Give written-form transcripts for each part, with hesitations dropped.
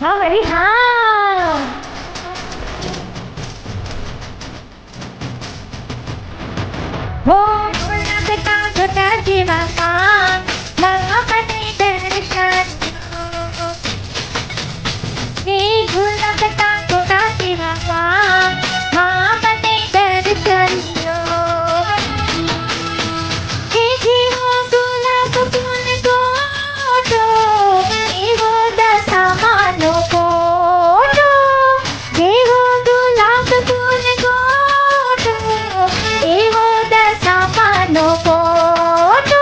हाँ भाई हाँ। वो गुलाबका छोटा जीवाचा मामाने दर्शन हे गुलाबका छोटा जीवाचा मामाने दर्शन हे जीवो गुलाब फूल गोटो एवो दशा मानो कोटो एवो गुलाब फूल गोटो एवो दशा मानो कोटो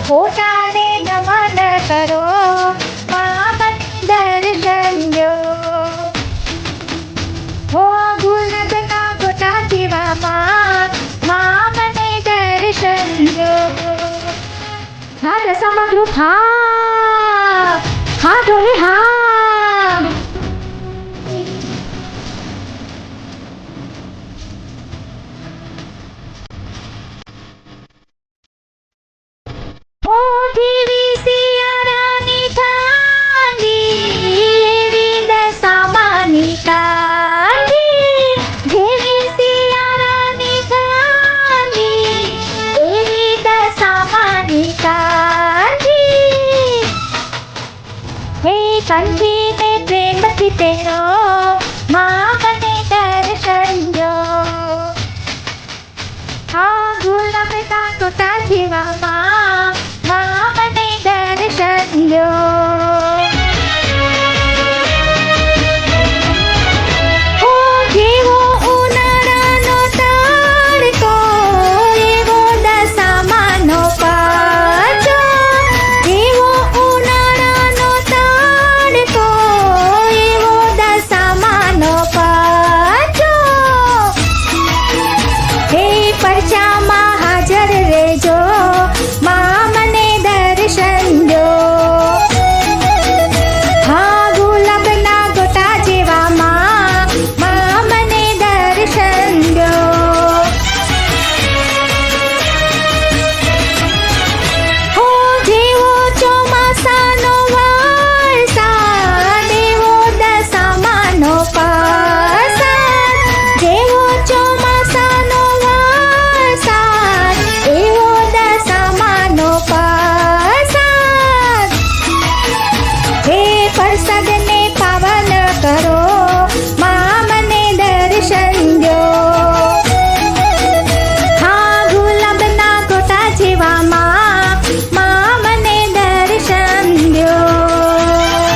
पोताने नमन करो मामन दर्शन दो हो गुलाबका छोटा जीवामा मामने दर्शन दो हाँ रसमा ग्रुप हाँ डोले हाँ ओ देवी सियारानी कांदी एवी दशा मानी कांदी देवी सियारानी कांदी एवी दशा मानी कांदी हे कंठी ने प्रेम थी तेरो माँ मने दर्शन दो हाँ गुलाब का छोटा जीवा